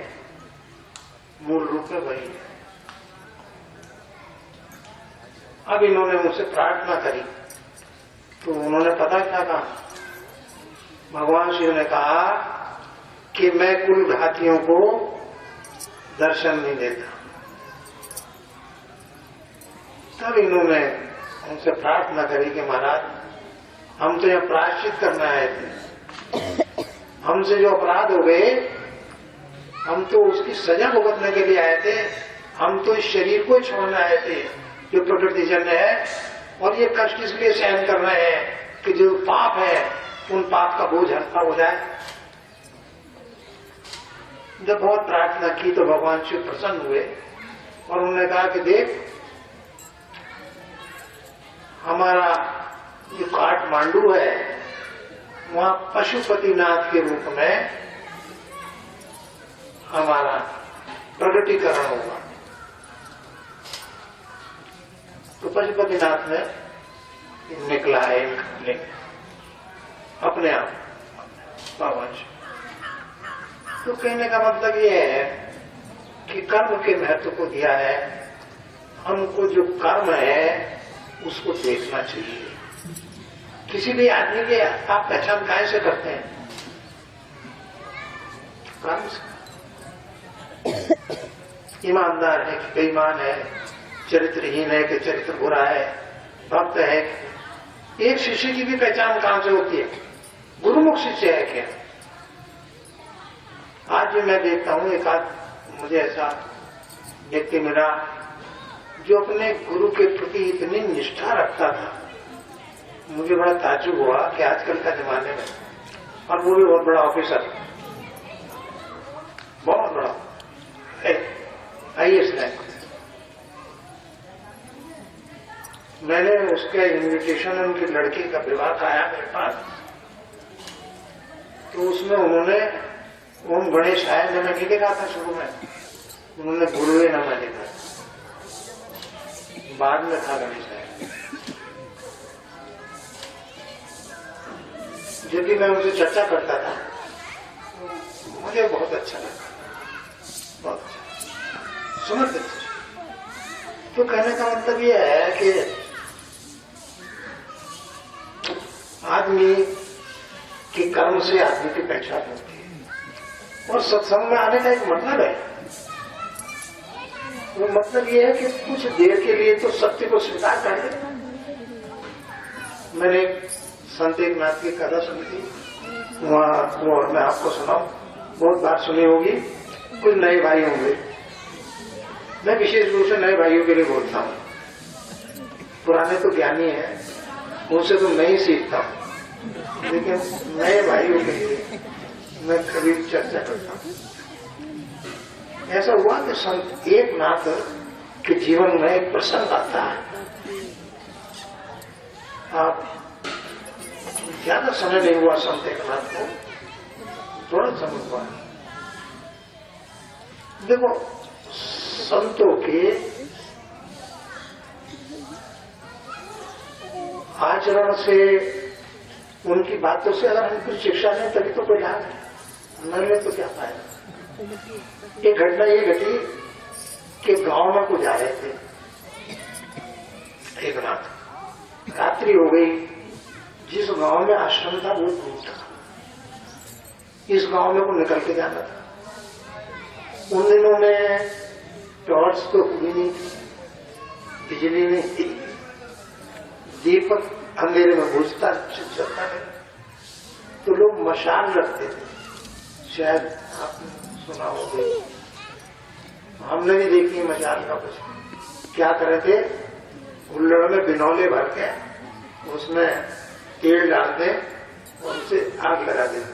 मूल रूप में वही है। अब इन्होंने मुझसे प्रार्थना करी तो उन्होंने पता क्या कहा, भगवान शिव ने कहा कि मैं कुल घातियों को दर्शन नहीं देता। तब इन्होंने उनसे प्रार्थना करी कि महाराज हम तो यहाँ प्रायश्चित करना आए थे, हमसे जो अपराध हो गए हम तो उसकी सजा भुगतने के लिए आए थे, हम तो इस शरीर को छोड़ने आए थे जो प्रकृति जन्य है, और ये कष्ट इसलिए सहन कर रहे हैं कि जो पाप है उन पाप का बोझ हल्का हो जाए। जब बहुत प्रार्थना की तो भगवान शिव प्रसन्न हुए और उन्होंने कहा कि देख, हमारा जो काठमांडू है वहां पशुपतिनाथ के रूप में हमारा प्रगटीकरण होगा। तो पशुपतिनाथ में निकला है एक लिंग अपने आप भगवान शिव। तो कहने का मतलब ये है कि कर्म के महत्व को दिया है, हमको जो कर्म है उसको देखना चाहिए। किसी भी आदमी की आप पहचान काहे से करते हैं? कर्म से। ईमानदार है कि बेईमान है, चरित्रहीन है कि चरित्र बुरा है, भक्त है। एक शिष्य की भी पहचान कहां से होती है? गुरुमुख शिष्य है क्या? आज भी मैं देखता हूं, एक आध मुझे ऐसा व्यक्ति मिला जो अपने गुरु के प्रति इतनी निष्ठा रखता था, मुझे बड़ा ताज्जुब हुआ कि आजकल का जमाने में, और वो भी बहुत बड़ा ऑफिसर, बहुत बड़ा IAS रैंक। मैंने उसके इन्विटेशन, उनकी लड़की का विवाह का आया मेरे पास, तो उसमें उन्होंने ओम गणेश आय मैंने नहीं लिखा था शुरू में, उन्होंने गुरुवे नामा लिखा, बाद में था गणेश आय। जब भी मैं उनसे चर्चा करता था मुझे बहुत अच्छा लगा, बहुत अच्छा, समझ। तो कहने का मतलब यह है कि आदमी के कर्म से आदमी की पहचान होती है, और सत्संग में आने का एक मतलब है। वो मतलब ये है कि कुछ देर के लिए तो सत्य को स्वीकार कर ले। मैंने संत एकनाथ की कथा सुनी थी, वहाँ वो मैं आपको सुनाऊं, बहुत बार सुनी होगी, कुछ नए भाई होंगे। मैं विशेष रूप से नए भाइयों के लिए बोलता हूँ, पुराने तो ज्ञानी हैं, उनसे तो मैं ही सीखता हूँ, लेकिन नए भाइयों के लिए मैं कभी चर्चा करता हूँ। ऐसा हुआ कि संत एकनाथ के जीवन में एक प्रसंग आता है। आप ज्यादा समय नहीं हुआ संत एकनाथ को, थोड़ा समय हुआ। देखो, संतों के आचरण से, उनकी बातों से अगर हम कुछ शिक्षा लें तभी तो कोई लाभ है, न ले तो क्या फायदा। एक घटना ये घटी कि गांव में को जा रहे थे एक रात, रात्रि हो गई। जिस गांव में आश्रम था वो दूर था, इस गांव में को निकल के जाना था। उन दिनों में टॉर्च तो हुई नहीं थी, बिजली नहीं थी, दीपक अंधेरे में बुझता चलता है, तो लोग मशाल रखते थे, शायद आपने सुना होगा, हमने भी देखी मशाल का कुछ। क्या करे थे, हुल्लड़ में बिनौले भर के उसमें तेल डालते और उसे आग लगा देते,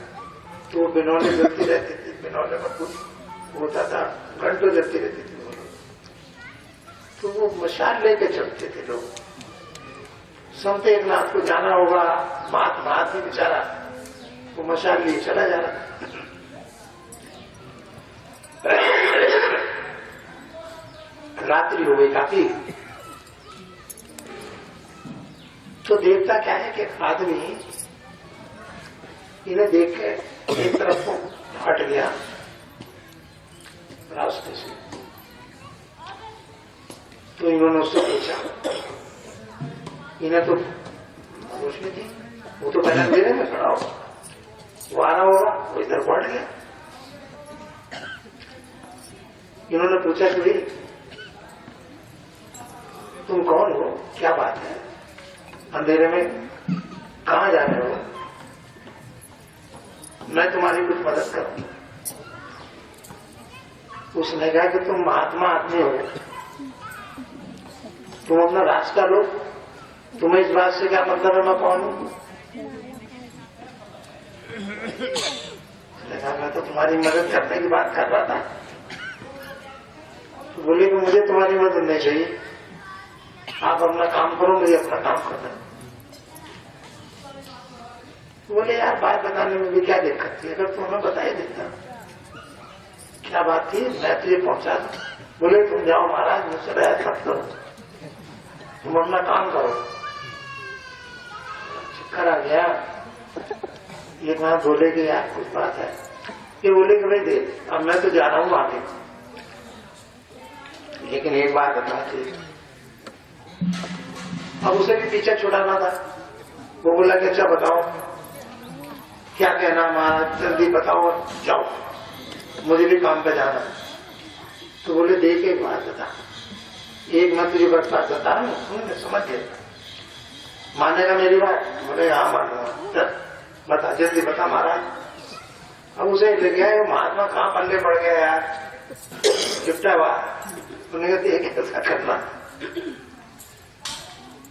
तो बिनौले जलती रहती थी। बिनौले में कुछ होता था, घंटों जलती रहती थी वो लोग, तो वो मशाल लेके चलते थे लोग। संत एकनाथ को जाना होगा, महात्मा आदमी बेचारा, वो मशाल लिए चला जा रहा था। रात्रि हो गई काफी। तो देखता क्या है कि आदमी इन्हें देख के एक तरफ को हट गया रास्ते से। तो इन्होंने उससे पूछा, इन्हें तो होश नहीं थी, वो तो पहले अंधेरे में खड़ा होगा, वो आ रहा होगा, वो इधर बढ़ गया। इन्होंने पूछा कि भाई तुम कौन हो, क्या बात है, अंधेरे में कहां जा रहे हो, मैं तुम्हारी कुछ मदद करूं। उसने कहा कि तुम महात्मा आदमी हो, तुम अपना रास्ता लो, तुम्हें इस बात से क्या मतलब है मैं कौन हूं। मैं तो तुम्हारी मदद करने की बात कर रहा था। तो बोले कि मुझे तुम्हारी मदद नहीं चाहिए, आप अपना काम करो, मुझे अपना काम करना। बोले यार बात बताने में भी क्या दिक्कत थी, अगर तुम हमें बता ही देता। क्या बात थी, मैं तुझे पहुंचा दूं। बोले तुम जाओ महाराज, मुझसे बहस मत करो, तुम अपना काम करो। चक्कर आ गया। ये वहां बोले कि यार कुछ बात है। ये बोले कि भाई देख, अब मैं तो जा रहा हूं आगे, लेकिन एक बात बता तुझे। अब उसे भी पीछे छुड़ाना था। वो बोला कि अच्छा बताओ क्या कहना महाराज, जल्दी बताओ, जाओ, मुझे भी काम पे जाना। तो बोले देख एक बात बता, एक मैं तुझे बात बता रहा हूँ, समझ गए, मानेगा मेरी बात। बोले हाँ मानूंगा, चल बता, जल्दी बता महाराज। अब उसे ले गया, महात्मा कहाँ पल्ले पड़ गया यार, चिपटा हुआ। उन्होंने कहा ऐसा करना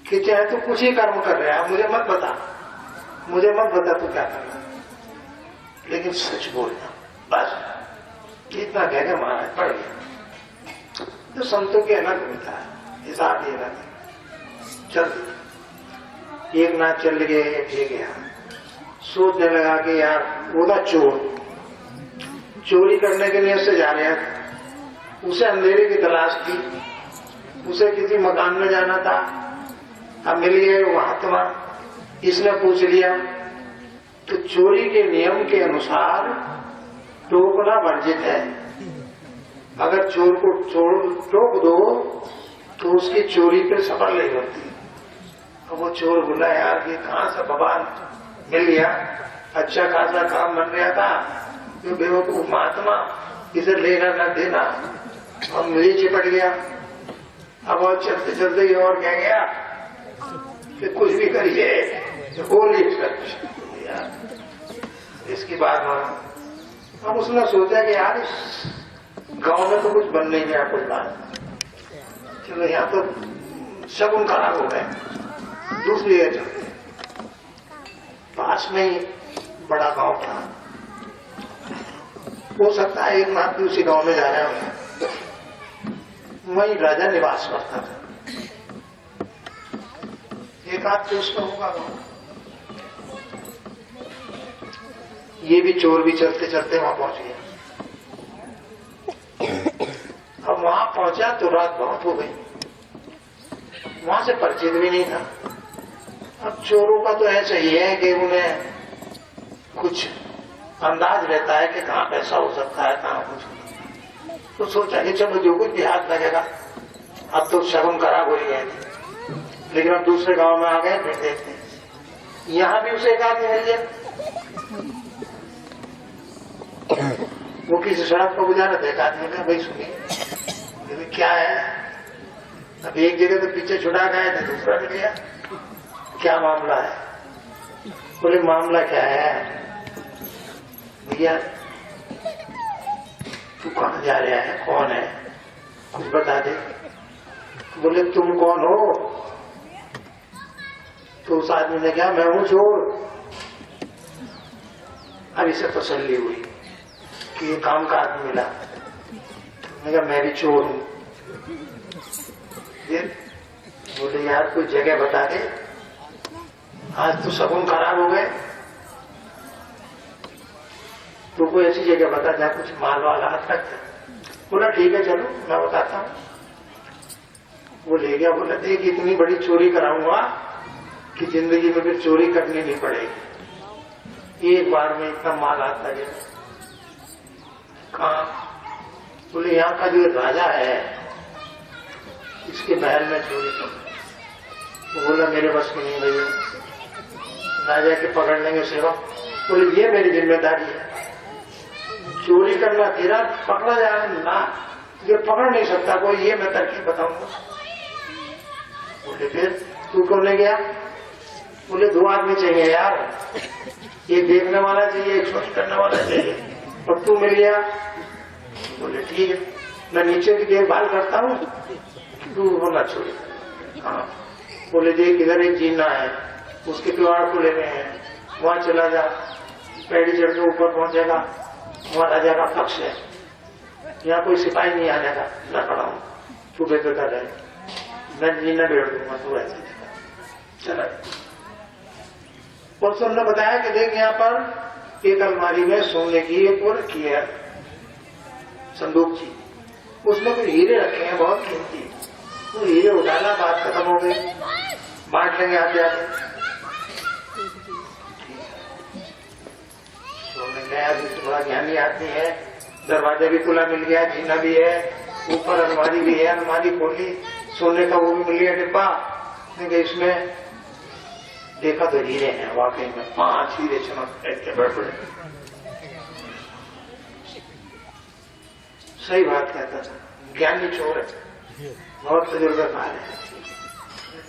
कि चाहे तू कुछ ही कर्म कर रहा है, मुझे मत बता, मुझे मत बता तू क्या करना, लेकिन सच बोलना, बस इतना कह के महाराज पड़ गया। तो संतों के अलग होता है, हिसाब ये अलग है। चल एक नाथ चल गए, एक गया, सोचने लगा कि यार वो था चोर, चोरी करने के लिए उससे जा रहा था, उसे अंधेरे की तलाश थी, उसे किसी मकान में जाना था। अब मिल गए वो महात्मा, इसने पूछ लिया। तो चोरी के नियम के अनुसार टोकना वर्जित है। अगर चोर को टोक दो तो उसकी चोरी फिर सफल नहीं होती। अब वो चोर बोला यार ये कहां से भगवान मिल गया, अच्छा खासा काम बन रहा था, जो बेवकूफ महात्मा इसे लेना न देना, और मुझे चिपट गया। अब और चलते चलते ही और कह गया कि कुछ भी करिए, होली इसकी बात मानो। अब उसने सोचा कि यार इस गांव में तो कुछ बन नहीं गया, कुछ बात, चलो यहाँ तो शगुन खराब हो गए, दूसरी है चलते। पास में ही बड़ा गांव था, हो सकता है एक नाथ भी उसी गांव में जा रहे होंगे, वहीं राजा निवास करता था। एक आध तो उसका होगा गांव। ये भी चोर भी चलते चलते वहां पहुंच गया। अब वहां पहुंचा तो रात बहुत हो गई, वहां से परिचित भी नहीं था। अब चोरों का तो ऐसा ही है कि उन्हें कुछ अंदाज रहता है कि कहाँ पैसा हो सकता है, कहाँ कुछ। तो सोचा कि चलो जो कुछ भी हाथ लगेगा, अब तो शगुन खराब हो ही गए थे, लेकिन अब दूसरे गांव में आ गए, फिर देखते हैं। यहाँ भी उसे एक आदमी मिल गया, वो किसी सड़क पर गुजारा था। एक आदमी ने भाई सुनिए क्या है, अब एक जगह तो पीछे छुड़ा गए थे, दूसरा मिल गया, क्या मामला है। बोले मामला क्या है भैया, तू कहाँ जा रहा है, कौन है, कुछ बता दे। बोले तुम कौन हो। तो उस आदमी ने कहा मैं हूं चोर। अब इसे तसल्ली हुई कि ये काम का आदमी मिला। मैंने कहा मैं भी चोर हूं। बोले यार कोई जगह बता दे, आज तो शगुन खराब हो गए, तो कोई ऐसी जगह बता जहाँ कुछ माल वाला हाथ रखता। बोला ठीक है चलो मैं बताता हूँ। वो ले गया, बोला देख इतनी बड़ी चोरी कराऊंगा कि जिंदगी में फिर चोरी करनी नहीं पड़ेगी, एक बार में इतना माल आता है। कहा? बोले यहाँ का जो राजा है इसके महल में चोरी कर। वो बोला मेरे बस की नहीं भैया, राजा के पकड़ लेंगे सेवा। बोले ये मेरी जिम्मेदारी है, चोरी करना तेरा, पकड़ा जाए ना, ये पकड़ नहीं सकता कोई, ये मैं तरकीब बताऊंगा। बोले फिर तू क्यों ले गया? बोले 2 आदमी चाहिए यार, एक देखने वाला चाहिए, एक चोरी करने वाला चाहिए, और तू मिल गया। बोले ठीक है, मैं नीचे की देखभाल करता हूँ, तू होना चोरी। हाँ। बोले देख इधर एक जीना है, उसके किवाड़ को लेने हैं, वहां चला जा, पैड़ी चढ़ के ऊपर पहुंचेगा, वहां राजा का पक्ष है, यहाँ कोई सिपाही नहीं आने का, मैं खड़ा हूँ, तू बेफिक्र रहे, मैं जीना बेड़ दूंगा, तू ऐसे चला। और उसने बताया कि देख यहाँ पर एक अलमारी में सोने की एक वो रखी है संदूक जी, उसमें कुछ हीरे रखे हैं बहुत कीमती, वो हीरे उठाना, बात खत्म हो गई, बांट लेंगे आते आते। सोने गया, अभी थोड़ा ज्ञानी आदमी है, दरवाजा भी खुला मिल गया, जीना भी है, ऊपर अलमारी भी है, अलमारी खोली, सोने का वो भी मिल गया डिब्बा, इसमें देखा तो हीरे हैं, वाकई में 5 हीरे चमक के बड़े बड़े। सही बात कहता था, ज्ञानी चोर है, बहुत तजुर्बेकार है।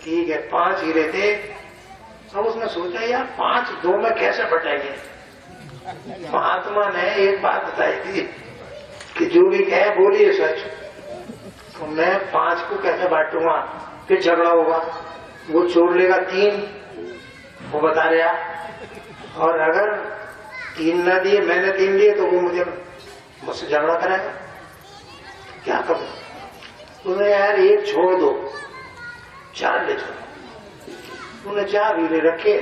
ठीक है, 5 हीरे थे। अब उसने सोचा यार 5 2 में कैसे बटेंगे। महात्मा ने एक बात बताई थी कि जो भी कहे बोलिए सच, तो मैं 5 को कैसे बांटूंगा, फिर झगड़ा होगा, वो चोर लेगा 3, वो बता रहा, और अगर 3 न दिए, मैंने 3 दिए, तो वो मुझसे झगड़ा कराएगा, क्या करूं? तुम्हें यार 1 छोड़ दो, 4 ले चलो। उन्हें 4 हीरे रखे,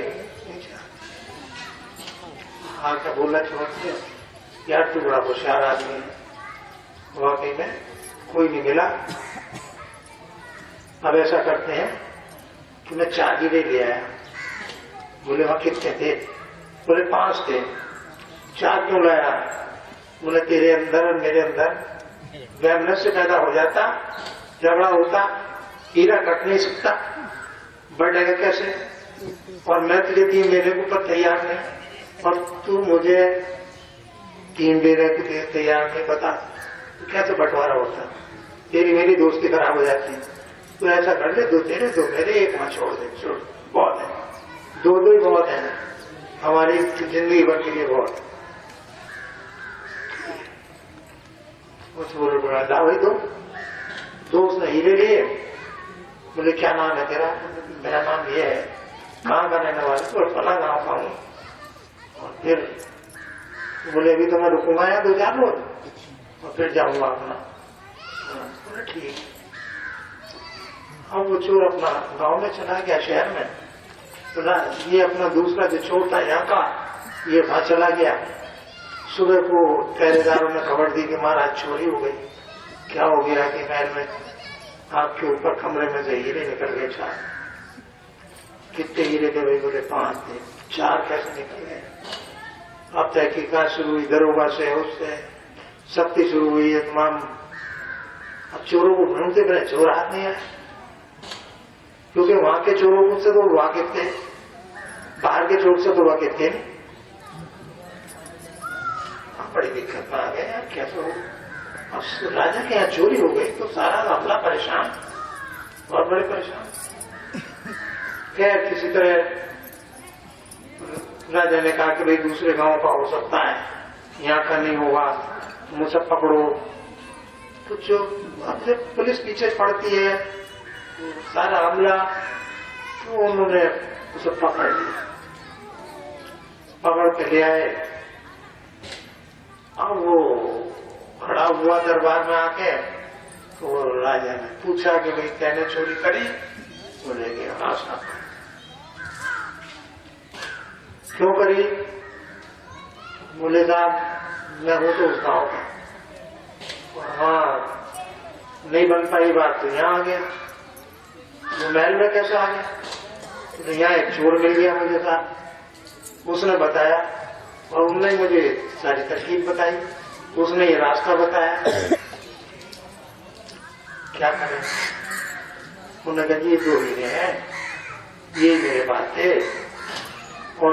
हाँ क्या बोला छोड़ते यार, तू बड़ा होशियार आदमी है, वाकई में कोई नहीं मिला। अब ऐसा करते हैं कि मैं 4 हीरे ले आया। बोले वहां कितने थे? बोले 5 थे। 4 क्यों लाया? बोले तेरे अंदर और मेरे अंदर वैमनस्य पैदा हो जाता, झगड़ा होता, हीरा कट नहीं सकता, बढ़ेगा कैसे? और मैं तुझे 3 देने को पर तैयार नहीं, और तू मुझे 3 देने को तैयार नहीं, बता तो कैसे बंटवारा होता? तेरी मेरी दोस्ती खराब हो जाती। तो ऐसा कर ले, 2 तेरे 2 मेरे, 1 वहां छोड़ दे, छोड़, बहुत है, 2 ही बहुत है, हमारी जिंदगी भर के लिए बहुत। बोले बोला ला भाई 2 उसने हीरे लिए। बोले क्या नाम है तेरा? मेरा नाम ये है। कहाँ का रहने वाले? तो फला गाँव का हूँ। और फिर बोले अभी तो मैं रुकूंगा यहाँ 2-4 रोज और फिर जाऊंगा अपना। बोले ठीक। अब वो चोर अपना गांव में चला गया, शहर में। बोला ये अपना दूसरा जो चोर था यहाँ का, ये वहां चला गया। सुबह को पहरेदारों ने खबर दी कि महाराज चोरी हो गई। क्या हो गया कि महल में आपके ऊपर कमरे में से हीरे निकल गए 4। कितने हीरे थे भाई? बोले 5 थे। 4 कैसे निकल गए? अब तहकीकात शुरू हुई, दरोगा से, उससे सख्ती शुरू हुई है तमाम। अब चोरों को ढूंढते रहे, चोर हाथ नहीं आए, क्योंकि वहां के चोरों से तो वाकिफ थे, बाहर के चोर से तो वाकिफ थे नहीं। बड़ी दिक्कत में आ गए यार, कैसे हो? अब राजा के यहाँ चोरी हो गई तो सारा मामला परेशान, बहुत बड़े परेशान। खैर किसी तरह राजा ने कहा कि भाई दूसरे गांव का हो सकता है, यहाँ का नहीं होगा, मुझे पकड़ो। तो जो अब जब पुलिस पीछे पड़ती है सारा हमला, तो उन्होंने उसे पकड़ लिया, पकड़ के ले आए। अब वो खड़ा हुआ दरबार में आके, तो राजा ने पूछा कि भाई तेने चोरी करी? बोले कि हाँ साहब। क्यों करी? बोले साहब मैं हूं तो उस गांव का। हाँ नहीं बन पाई बात तो यहाँ आ गया। वो महल में कैसे आ गया? तो यहाँ एक चोर मिल गया मुझे साहब, उसने बताया और उन्होंने मुझे सारी तरकीब बताई, उसने ये रास्ता बताया। क्या करें? उन्होंने कहा ये 2 हीरे हैं, ये मेरे पास थे और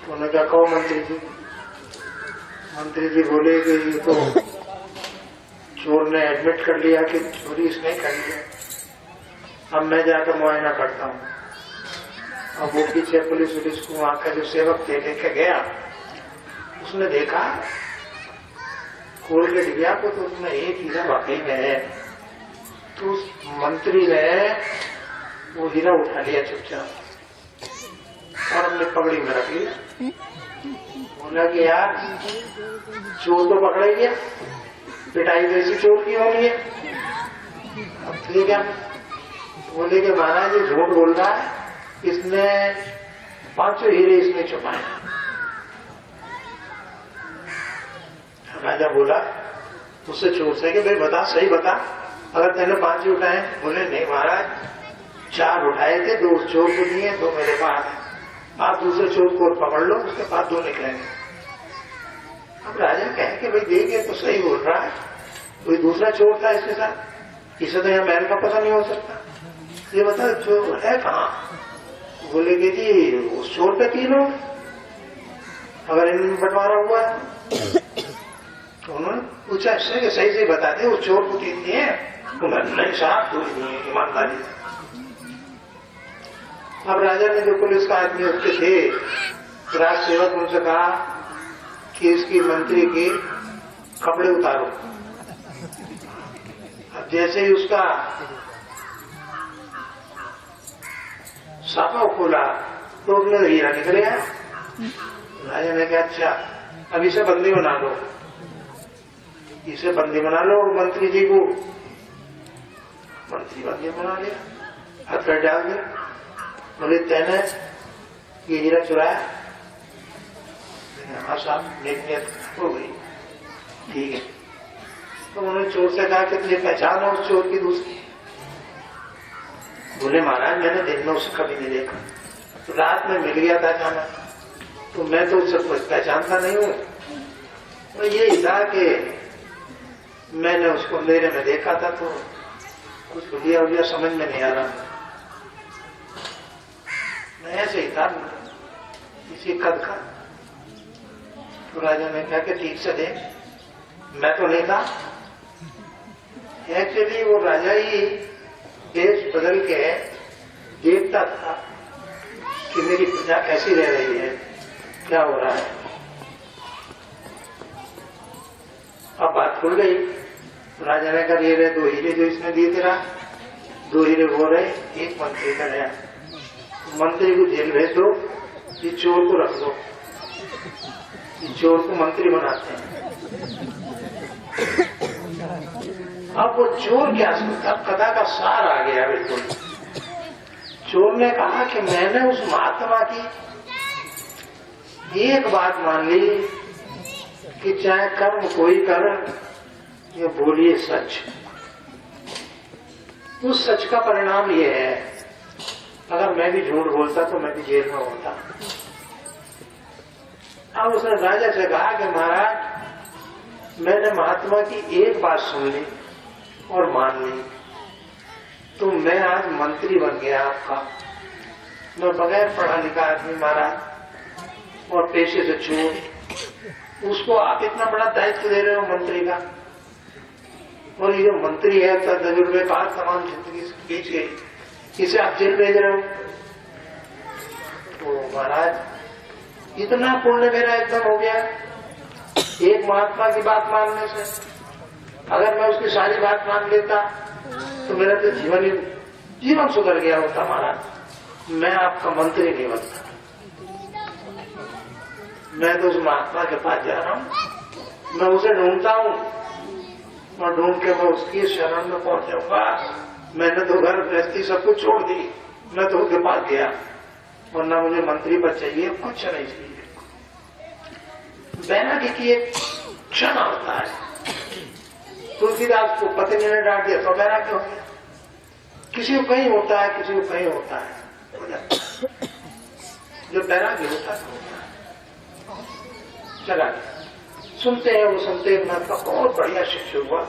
उन्होंने कहा कहो मंत्री जी। मंत्री जी बोले कि ये तो चोर ने एडमिट कर लिया कि चोरी इसने कर लिया, अब मैं जाकर मुआयना करता हूँ। अब वो पीछे पुलिस को वहां का जो सेवक थे लेके गया, उसने देखा खोल के दिया को, तो उसमें एक हीरा वाकई में है। तो उस मंत्री ने वो हीरा उठा लिया चुपचाप और अपने पगड़ी में रख लिया। बोला कि यार चोर तो पकड़ा गया, पिटाई वैसी चोर की होनी है, अब ठीक है। बोले कि महाराज ये झूठ बोल रहा है, इसने 500 हीरे इसने छुपाए। राजा बोला उससे चोर से कि भाई बता, सही बता, अगर तेने 5 ही उठाए? बोले नहीं महाराज, 4 उठाए थे, 2 चोर को दिए, 2 मेरे पास। आप दूसरे चोर को पकड़ लो, उसके पास 2 निकलेंगे। अब राजा कहे कि भाई देखिए तो सही बोल रहा है, कोई दूसरा चोर था इसके साथ, इसे तो यहाँ महल का पता नहीं हो सकता, ये बता चोर है कहाँ? बोले कि जी उस चोर पे 3 हो, अगर इनमें बंटवारा हुआ है। तो उन्होंने पूछा इससे कि सही से बता दे, उस चोर को 3 दिए? नहीं साहब, 2 ही दिए, ईमानदारी। अब राजा ने जो पुलिस का आदमी उसके थे, राज सेवक, उनसे कहा कि इसकी मंत्री के कपड़े उतारो। अब जैसे ही उसका साफा खोला तो उसने हीरा निकल गया। राजा ने कहा अच्छा अब इसे बंदी बना लो, इसे बंदी बना लो मंत्री जी को। मंत्री बंदी बना लिया, हाथ पर डाल दिया। बोले तैने ये हीरा चुराया? हाँ साहब, नियत हो गई, ठीक है। तो उन्होंने चोर से कहा कि तुझे पहचान है उस चोर की दूसरी? बोले महाराज मैंने दिन में उसे कभी नहीं देखा, तो रात में मिल गया था अचानक, तो मैं तो उससे कुछ पहचानता नहीं हूँ। तो यही था कि मैंने उसको अंधेरे में देखा था, तो कुछ उलिया उलिया समझ में नहीं आ रहा, मैं ऐसे ही था इसी कद का। तो राजा ने कहा कि ठीक से देख, मैं तो नहीं था। एक्चुअली वो राजा ही देश बदल के देखता था कि मेरी प्रजा कैसी रह रही है, क्या हो रहा है। अब बात खुल गई। राजा ने कहा ये रहे 2 हीरे जो इसने दिए तेरा, 2 हीरे वो रहे, एक मंत्री का नया। मंत्री को जेल भेज दो, ये चोर को रख दो, ये चोर को मंत्री बनाते हैं। अब वो चोर क्या सोचता, कथा का सार आ गया बिल्कुल। चोर ने कहा कि मैंने उस महात्मा की एक बात मान ली कि चाहे कर्म कोई कर, ये बोलिए सच। उस सच का परिणाम ये है, अगर मैं भी झूठ बोलता तो मैं भी जेल में होता। अब उसने राजा से कहा कि महाराज मैंने महात्मा की एक बात सुन ली और मान ली, तो मैं आज मंत्री बन गया आपका। मैं बगैर पढ़ा लिखा आदमी महाराज और पेशे से चोर, उसको आप इतना बड़ा दायित्व दे रहे हो मंत्री का, और ये जो मंत्री है तजुर्बेकार तमाम जिंदगी से बीच गई, इसे आप जेल भेज रहे हो। तो महाराज इतना पुण्य मेरा एकदम हो गया एक महात्मा की बात मानने से। अगर मैं उसकी सारी बात मान लेता तो मेरा तो जीवन सुधर गया होता महाराज। मैं आपका मंत्री नहीं बनता, मैं तो उस महात्मा के पास जा रहा हूँ, मैं उसे ढूंढता हूँ और ढूंढ के मैं उसकी शरण में पहुंचाऊंगा। मैंने तो घर गृहस्थी सब कुछ छोड़ दी, मैं तो उसके पास गया, वरना मुझे मंत्री पर चाहिए, कुछ नहीं चाहिए। बैरागी की एक क्षण होता है। तुलसीदास को पत्नी ने डांट दिया तो बैरागी हो गया। किसी को कहीं होता है, किसी को कहीं होता है, हो जाता है। जो बैरागी होता है चला सुनते हैं, वो सुनते हैं, का बहुत बढ़िया शिष्य हुआ,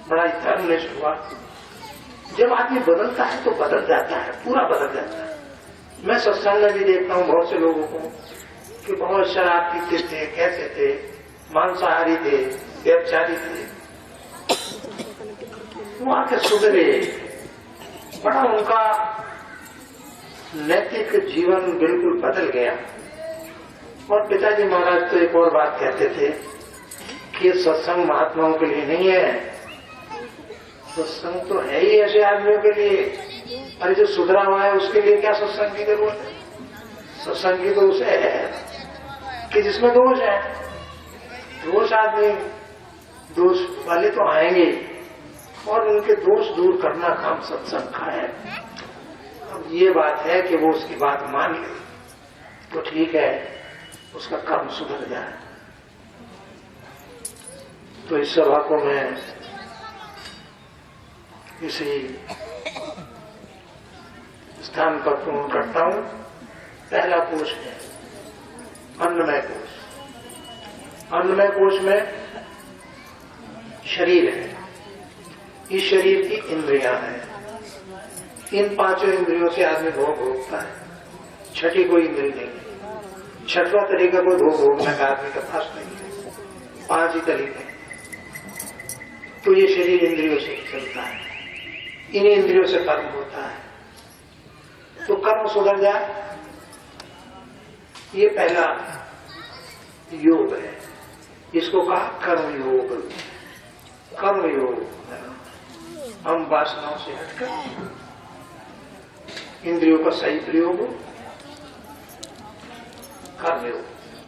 बड़ा धर्मनिष्ठ हुआ। जब आदमी बदलता है तो बदल जाता है, पूरा बदल जाता है। मैं सत्संग में भी देखता हूँ बहुत से लोगों को कि बहुत शराब पीते थे, कैसे थे, मांसाहारी थे, व्यभिचारी थे, वो आके सुधरे, बड़ा उनका नैतिक जीवन बिल्कुल बदल गया। और पिताजी महाराज तो एक और बात कहते थे कि ये सत्संग महात्माओं के लिए नहीं है, सत्संग तो है ही ऐसे आदमियों के लिए। अरे जो सुधरा हुआ है उसके लिए क्या सत्संग की जरूरत है? सत्संग की तो उसे है कि जिसमें दोष है। दोष आदमी, दोष वाले तो आएंगे और उनके दोष दूर करना काम सत्संग का है। अब ये बात है कि वो उसकी बात मान ले तो ठीक है, उसका कर्म सुधर जाए। तो इस सभा को मैं इसी स्थान पर पूर्ण करता हूं। पहला कोश है अन्नमय कोश। अन्नमय कोश में शरीर है, इस शरीर की इंद्रियां हैं। इन पांचों इंद्रियों से आदमी भोग भोगता है, छठी कोई इंद्री नहीं है। छठवां तरीका कोई भोग भोगने का आदमी के पास नहीं है, 5 ही तरीके। तो ये शरीर इंद्रियों से चलता है, इन इंद्रियों से कर्म होता है। तो कर्म सुधर जाए, ये पहला योग है। इसको कहा कर्म योग। कर्म योग हम वासनाओं से हटकर इंद्रियों का सही प्रयोग हो, कर्म योग।